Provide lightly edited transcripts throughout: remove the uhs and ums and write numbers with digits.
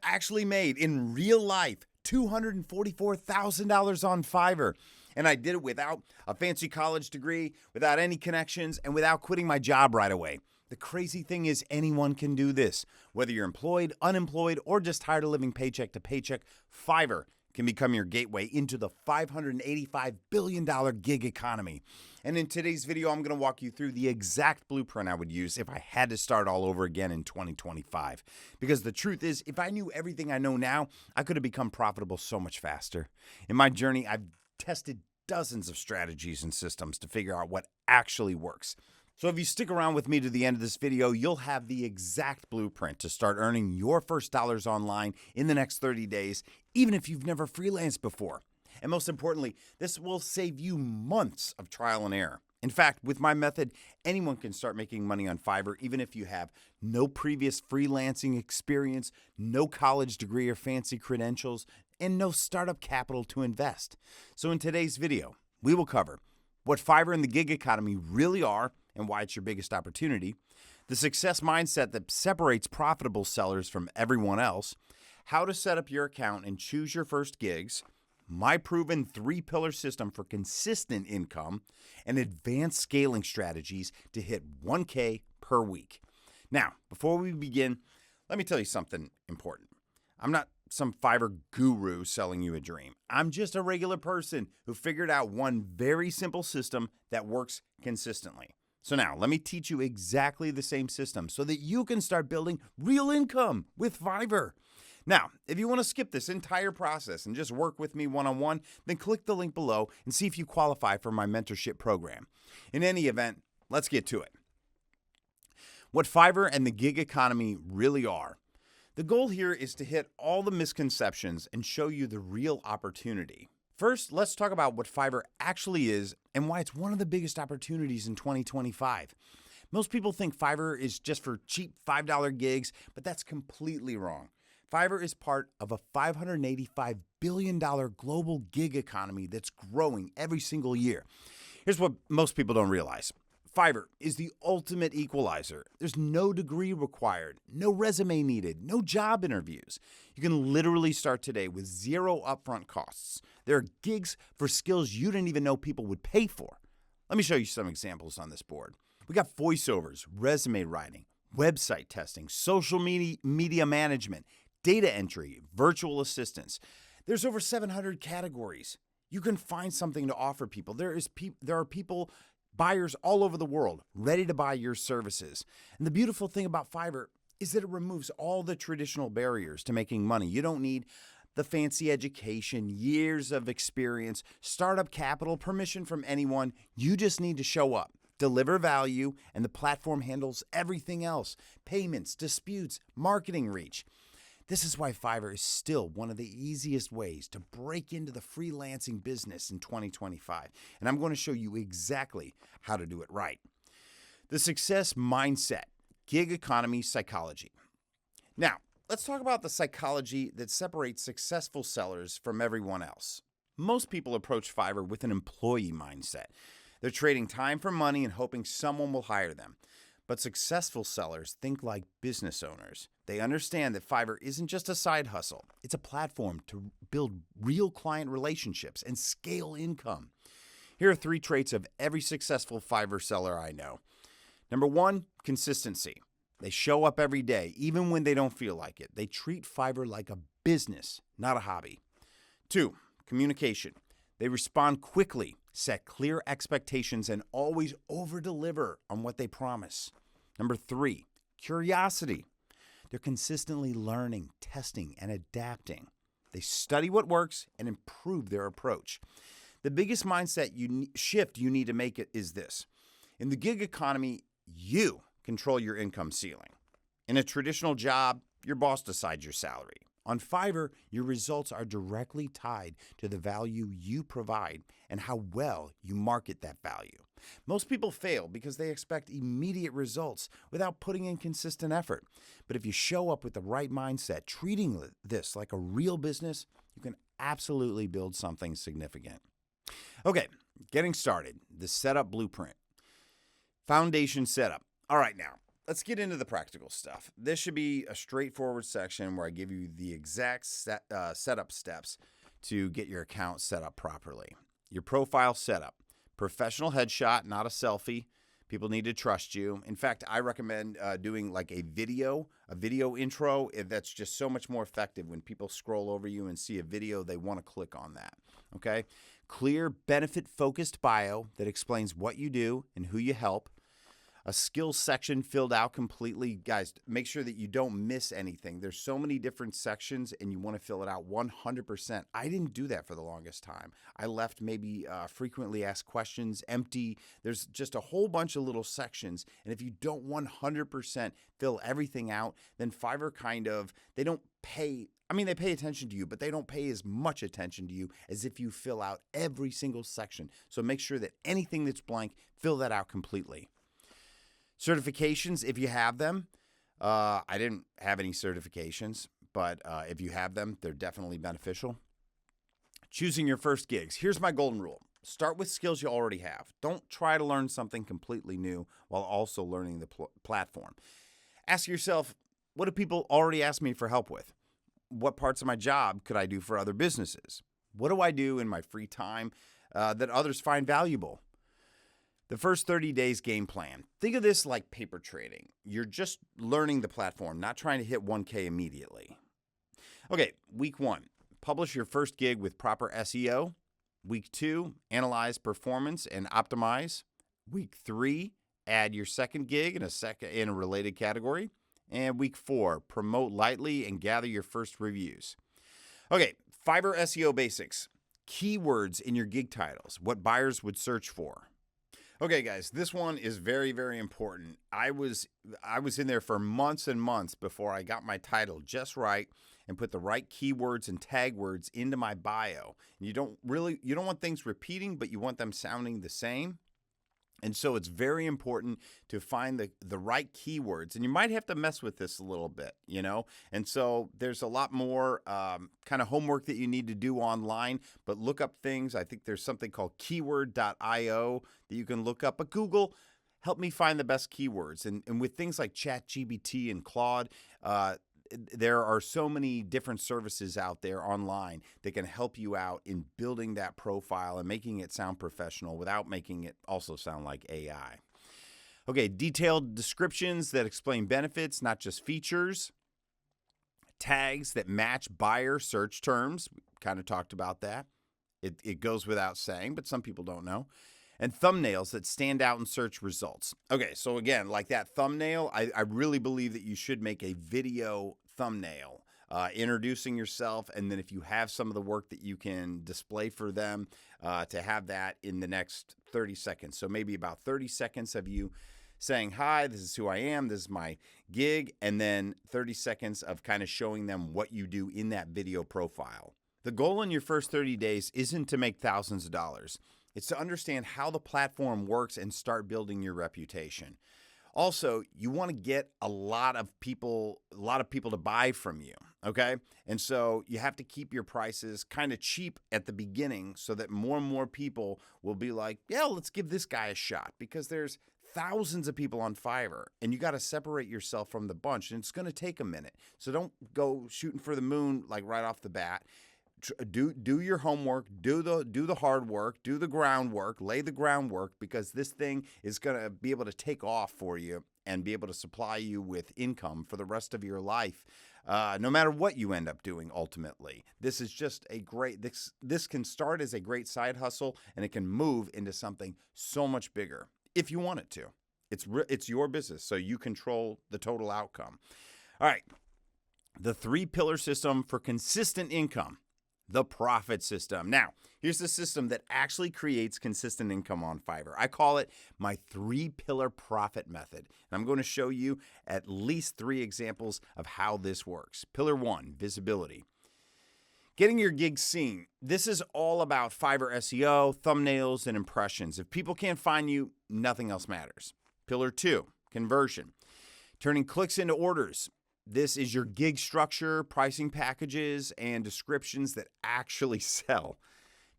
actually made in real life $244,000 on Fiverr. And I did it without a fancy college degree, without any connections, and without quitting my job right away. The crazy thing is anyone can do this. Whether you're employed, unemployed, or just tired of living paycheck to paycheck, Fiverr can become your gateway into the $585 billion gig economy. And in today's video, I'm going to walk you through the exact blueprint I would use if I had to start all over again in 2025. Because the truth is, if I knew everything I know now, I could have become profitable so much faster. In my journey, I've tested dozens of strategies and systems to figure out what actually works. So if you stick around with me to the end of this video, you'll have the exact blueprint to start earning your first dollars online in the next 30 days, even if you've never freelanced before. And most importantly, this will save you months of trial and error. In fact, with my method, anyone can start making money on Fiverr, even if you have no previous freelancing experience, no college degree or fancy credentials, and no startup capital to invest. So in today's video, we will cover what Fiverr and the gig economy really are and why it's your biggest opportunity, the success mindset that separates profitable sellers from everyone else, how to set up your account and choose your first gigs, my proven 3-pillar system for consistent income, and advanced scaling strategies to hit 1K per week. Now, before we begin, let me tell you something important. I'm not some Fiverr guru selling you a dream. I'm just a regular person who figured out one very simple system that works consistently. So now, let me teach you exactly the same system so that you can start building real income with Fiverr. Now, if you want to skip this entire process and just work with me one-on-one, then click the link below and see if you qualify for my mentorship program. In any event, let's get to it. What Fiverr and the gig economy really are. The goal here is to hit all the misconceptions and show you the real opportunity. First, let's talk about what Fiverr actually is and why it's one of the biggest opportunities in 2025. Most people think Fiverr is just for cheap $5 gigs, but that's completely wrong. Fiverr is part of a $585 billion global gig economy that's growing every single year. Here's what most people don't realize. Fiverr is the ultimate equalizer. There's no degree required, no resume needed, no job interviews. You can literally start today with zero upfront costs. There are gigs for skills you didn't even know people would pay for. Let me show you some examples on this board. We got voiceovers, resume writing, website testing, social media management, data entry, virtual assistants. There's over 700 categories. You can find something to offer people. There are people, buyers all over the world ready to buy your services. And the beautiful thing about Fiverr is that it removes all the traditional barriers to making money. You don't need the fancy education, years of experience, startup capital, permission from anyone. You just need to show up, deliver value, and the platform handles everything else: payments, disputes, marketing reach. This is why Fiverr is still one of the easiest ways to break into the freelancing business in 2025. And I'm going to show you exactly how to do it right. The success mindset, gig economy psychology. Now, let's talk about the psychology that separates successful sellers from everyone else. Most people approach Fiverr with an employee mindset. They're trading time for money and hoping someone will hire them. But successful sellers think like business owners. They understand that Fiverr isn't just a side hustle. It's a platform to build real client relationships and scale income. Here are 3 traits of every successful Fiverr seller I know. Number 1, consistency. They show up every day, even when they don't feel like it. They treat Fiverr like a business, not a hobby. 2, communication. They respond quickly, set clear expectations, and always over-deliver on what they promise. Number 3, curiosity. They're consistently learning, testing, and adapting. They study what works and improve their approach. The biggest mindset shift you need to make is this. In the gig economy, you control your income ceiling. In a traditional job, your boss decides your salary. On Fiverr, your results are directly tied to the value you provide and how well you market that value. Most people fail because they expect immediate results without putting in consistent effort. But if you show up with the right mindset, treating this like a real business, you can absolutely build something significant. Okay, getting started. The setup blueprint. Foundation setup. All right, now, let's get into the practical stuff. This should be a straightforward section where I give you the exact setup steps to get your account set up properly. Your profile setup. Professional headshot, not a selfie. People need to trust you. In fact, I recommend doing like a video intro. That's just so much more effective. When people scroll over you and see a video, they want to click on that, okay? Clear, benefit-focused bio that explains what you do and who you help. A skills section filled out completely. Guys, make sure that you don't miss anything. There's so many different sections and you want to fill it out 100%. I didn't do that for the longest time. I left maybe frequently asked questions empty. There's just a whole bunch of little sections. And if you don't 100% fill everything out, then Fiverr they don't pay. I mean, they pay attention to you, but they don't pay as much attention to you as if you fill out every single section. So make sure that anything that's blank, fill that out completely. Certifications, if you have them. I didn't have any certifications, but if you have them, they're definitely beneficial. Choosing your first gigs. Here's my golden rule. Start with skills you already have. Don't try to learn something completely new while also learning the platform. Ask yourself, what do people already ask me for help with? What parts of my job could I do for other businesses? What do I do in my free time that others find valuable? The first 30 days game plan. Think of this like paper trading. You're just learning the platform, not trying to hit 1K immediately. Okay, week 1, publish your first gig with proper SEO. Week 2, analyze performance and optimize. Week 3, add your second gig in a related category. And week 4, promote lightly and gather your first reviews. Okay, Fiverr SEO basics. Keywords in your gig titles, what buyers would search for. Okay, guys, this one is very, very important. I was in there for months and months before I got my title just right and put the right keywords and tag words into my bio. You don't want things repeating, but you want them sounding the same. And so it's very important to find the right keywords. And you might have to mess with this a little bit, And so there's a lot more kind of homework that you need to do online. But look up things. I think there's something called keyword.io that you can look up. But Google, help me find the best keywords. And with things like ChatGPT and Claude, there are so many different services out there online that can help you out in building that profile and making it sound professional without making it also sound like AI. Okay, detailed descriptions that explain benefits, not just features. Tags that match buyer search terms. We kind of talked about that. It goes without saying, but some people don't know. And thumbnails that stand out in search results. Okay, so again, like that thumbnail, I really believe that you should make a video thumbnail introducing yourself, and then if you have some of the work that you can display for them, to have that in the next 30 seconds. So maybe about 30 seconds of you saying, hi, this is who I am, this is my gig, and then 30 seconds of kind of showing them what you do in that video profile. The goal in your first 30 days isn't to make thousands of dollars. It's to understand how the platform works and start building your reputation. Also, you want to get a lot of people to buy from you, okay? And so you have to keep your prices kind of cheap at the beginning so that more and more people will be like, yeah, let's give this guy a shot, because there's thousands of people on Fiverr and you got to separate yourself from the bunch, and it's going to take a minute. So don't go shooting for the moon like right off the bat. Do your homework, do the hard work, do the groundwork, lay the groundwork, because this thing is going to be able to take off for you and be able to supply you with income for the rest of your life, no matter what you end up doing ultimately. This is just this can start as a great side hustle, and it can move into something so much bigger if you want it to. It's your business, so you control the total outcome. All right, the 3-pillar system for consistent income. The profit system. Now, here's the system that actually creates consistent income on Fiverr. I call it my 3-pillar profit method. And I'm going to show you at least 3 examples of how this works. Pillar 1, visibility. Getting your gigs seen. This is all about Fiverr SEO, thumbnails, and impressions. If people can't find you, nothing else matters. Pillar 2, conversion. Turning clicks into orders. This is your gig structure, pricing packages, and descriptions that actually sell.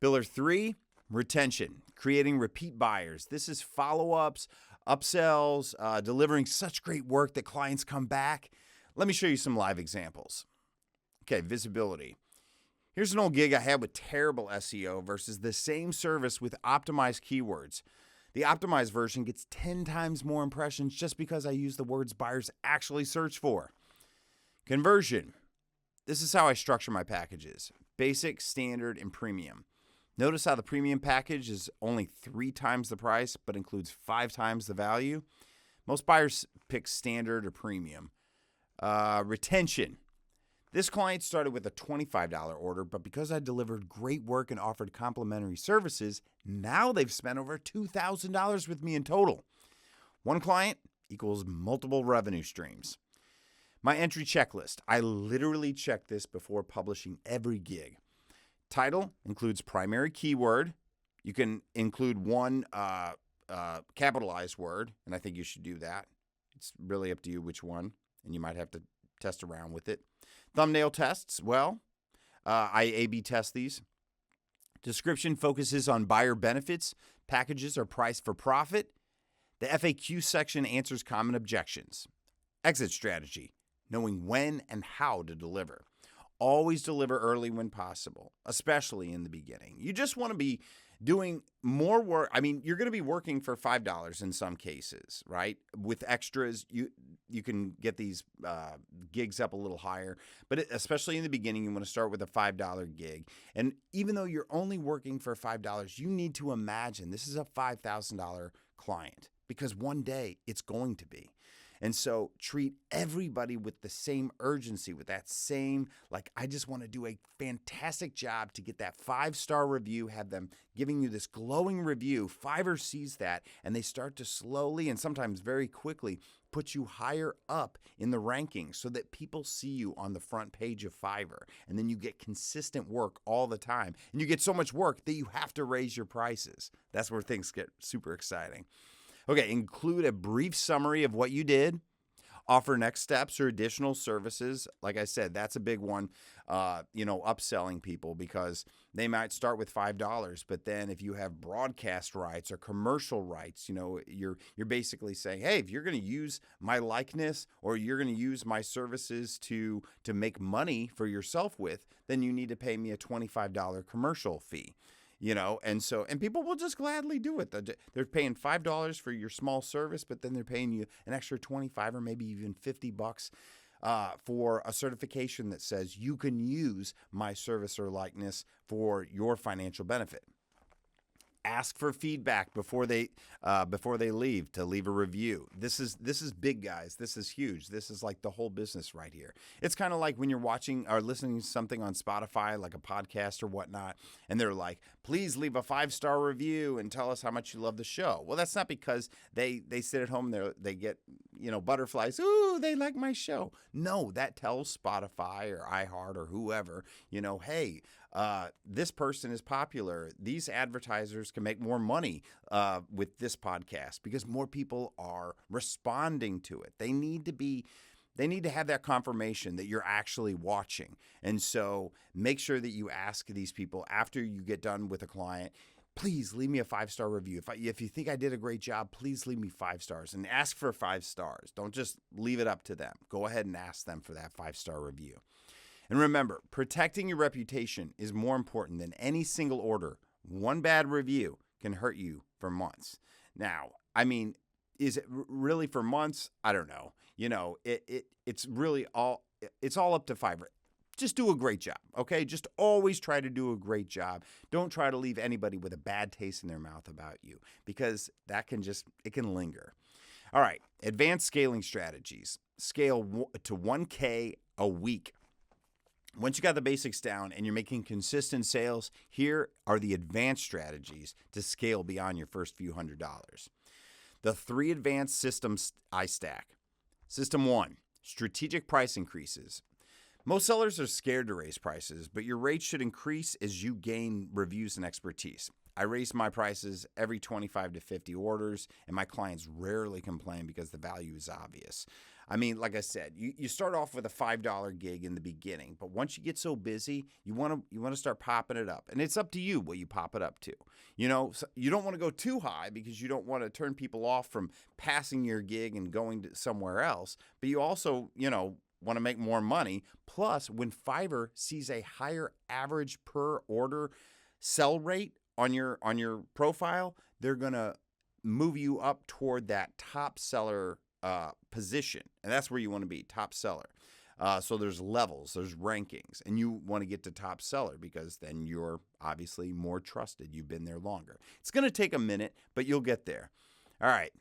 Pillar 3, retention, creating repeat buyers. This is follow-ups, upsells, delivering such great work that clients come back. Let me show you some live examples. Okay, visibility. Here's an old gig I had with terrible SEO versus the same service with optimized keywords. The optimized version gets 10 times more impressions just because I use the words buyers actually search for. Conversion. This is how I structure my packages: basic, standard, and premium. Notice how the premium package is only 3 times the price but includes 5 times the value. Most buyers pick standard or premium. Retention. This client started with a $25 order, but because I delivered great work and offered complimentary services, now they've spent over $2,000 with me in total. One client equals multiple revenue streams. My entry checklist. I literally check this before publishing every gig. Title includes primary keyword. You can include one capitalized word, and I think you should do that. It's really up to you which one, and you might have to test around with it. Thumbnail tests. Well, I A/B test these. Description focuses on buyer benefits. Packages are priced for profit. The FAQ section answers common objections. Exit strategy. Knowing when and how to deliver. Always deliver early when possible, especially in the beginning. You just want to be doing more work. I mean, you're going to be working for $5 in some cases, right? With extras, you can get these gigs up a little higher. But especially in the beginning, you want to start with a $5 gig. And even though you're only working for $5, you need to imagine this is a $5,000 client, because one day it's going to be. And so treat everybody with the same urgency, with that same, like, I just want to do a fantastic job to get that 5-star review, have them giving you this glowing review. Fiverr sees that, and they start to slowly and sometimes very quickly put you higher up in the rankings so that people see you on the front page of Fiverr. And then you get consistent work all the time. And you get so much work that you have to raise your prices. That's where things get super exciting. Okay, include a brief summary of what you did. Offer next steps or additional services. Like I said, that's a big one, upselling people, because they might start with $5, but then if you have broadcast rights or commercial rights, you're basically saying, hey, if you're going to use my likeness or you're going to use my services to make money for yourself with, then you need to pay me a $25 commercial fee. And people will just gladly do it. They're paying $5 for your small service, but then they're paying you an extra $25 or maybe even $50 for a certification that says you can use my service or likeness for your financial benefit. Ask for feedback before they leave, to leave a review. This is big, guys. This is huge. This is like the whole business right here. It's kind of like when you're watching or listening to something on Spotify, like a podcast or whatnot, and they're like, please leave a 5-star review and tell us how much you love the show. Well, that's not because they sit at home and they get butterflies. Ooh, they like my show. No, that tells Spotify or iHeart or whoever, hey, this person is popular. These advertisers can make more money with this podcast because more people are responding to it. They need to have that confirmation that you're actually watching. And so make sure that you ask these people after you get done with a client, please leave me a 5-star review. If you think I did a great job, please leave me 5 stars, and ask for 5 stars. Don't just leave it up to them. Go ahead and ask them for that 5-star review. And remember, protecting your reputation is more important than any single order. One bad review can hurt you for months. Now, I mean, is it really for months? I don't know. It's really it's all up to Fiverr. Just do a great job, okay? Just always try to do a great job. Don't try to leave anybody with a bad taste in their mouth about you, because that can linger. All right, advanced scaling strategies. Scale to 1K a week. Once you got the basics down and you're making consistent sales, here are the advanced strategies to scale beyond your first few $100s. The 3 advanced systems I stack. System 1, strategic price increases. Most sellers are scared to raise prices, but your rates should increase as you gain reviews and expertise. I raise my prices every 25 to 50 orders, and my clients rarely complain because the value is obvious. I mean, like I said, you start off with a $5 gig in the beginning, but once you get so busy, you want to start popping it up. And it's up to you what you pop it up to. You know, so you don't want to go too high because you don't want to turn people off from passing your gig and going to somewhere else, but you also, want to make more money. Plus, when Fiverr sees a higher average per order sell rate on your profile, they're going to move you up toward that top seller position. And that's where you want to be, top seller. So there's levels, there's rankings, and you want to get to top seller because then you're obviously more trusted. You've been there longer. It's going to take a minute, but you'll get there. All right.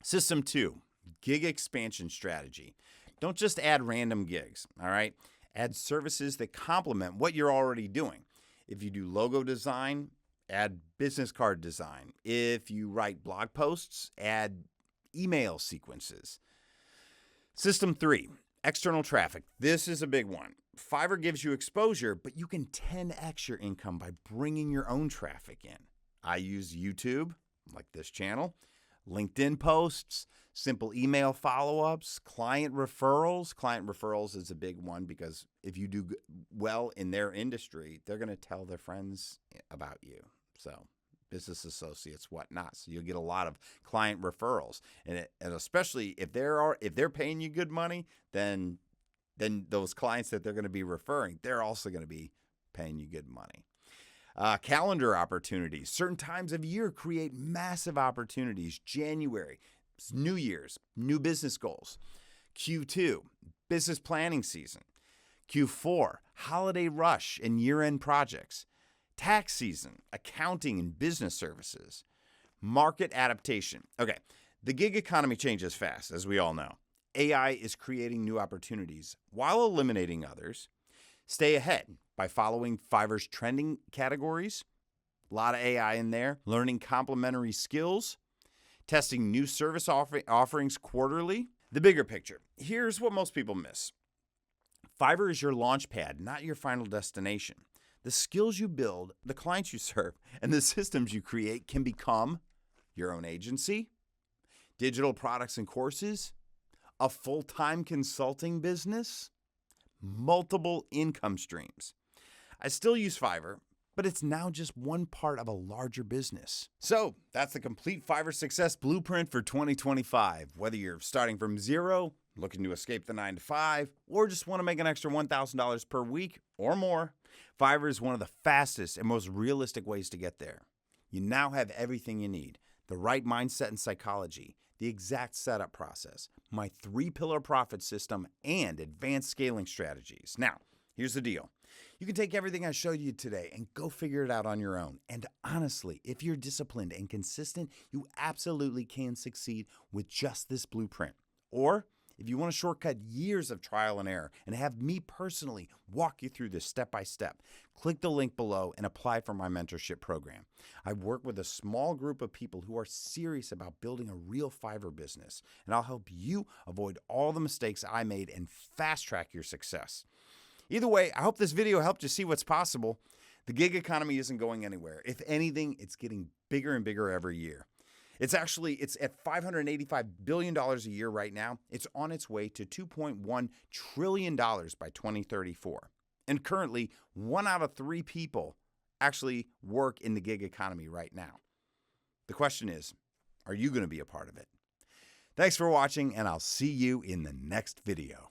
System 2, gig expansion strategy. Don't just add random gigs, all right? Add services that complement what you're already doing. If you do logo design, add business card design. If you write blog posts, add email sequences. System 3, external traffic. This is a big one. Fiverr gives you exposure, but you can 10x your income by bringing your own traffic in. I use YouTube, like this channel, LinkedIn posts, simple email follow-ups, client referrals. Client referrals is a big one because if you do well in their industry, they're going to tell their friends about you. So business associates, whatnot. So you'll get a lot of client referrals, and especially if they're paying you good money, then those clients that they're going to be referring, they're also going to be paying you good money. Calendar opportunities. Certain times of year create massive opportunities. January, New Year's, new business goals. Q2, business planning season. Q4, holiday rush and year-end projects. Tax season, accounting and business services. Market adaptation. Okay, the gig economy changes fast, as we all know. AI is creating new opportunities while eliminating others. Stay ahead by following Fiverr's trending categories. A lot of AI in there. Learning complementary skills. Testing new service offerings quarterly. The bigger picture. Here's what most people miss. Fiverr is your launch pad, not your final destination. The skills you build, the clients you serve, and the systems you create can become your own agency, digital products and courses, a full-time consulting business, multiple income streams. I still use Fiverr, but it's now just one part of a larger business. So that's the complete Fiverr success blueprint for 2025. Whether you're starting from zero, looking to escape the 9-to-5, or just want to make an extra $1,000 per week or more, Fiverr is one of the fastest and most realistic ways to get there. You now have everything you need: the right mindset and psychology, the exact setup process, my 3-pillar profit system, and advanced scaling strategies. Now, here's the deal. You can take everything I showed you today and go figure it out on your own. And honestly, if you're disciplined and consistent, you absolutely can succeed with just this blueprint. Or if you want to shortcut years of trial and error and have me personally walk you through this step by step, click the link below and apply for my mentorship program. I work with a small group of people who are serious about building a real Fiverr business, and I'll help you avoid all the mistakes I made and fast track your success. Either way, I hope this video helped you see what's possible. The gig economy isn't going anywhere. If anything, it's getting bigger and bigger every year. It's at $585 billion a year right now. It's on its way to $2.1 trillion by 2034. And currently, 1 out of 3 people actually work in the gig economy right now. The question is, are you going to be a part of it? Thanks for watching, and I'll see you in the next video.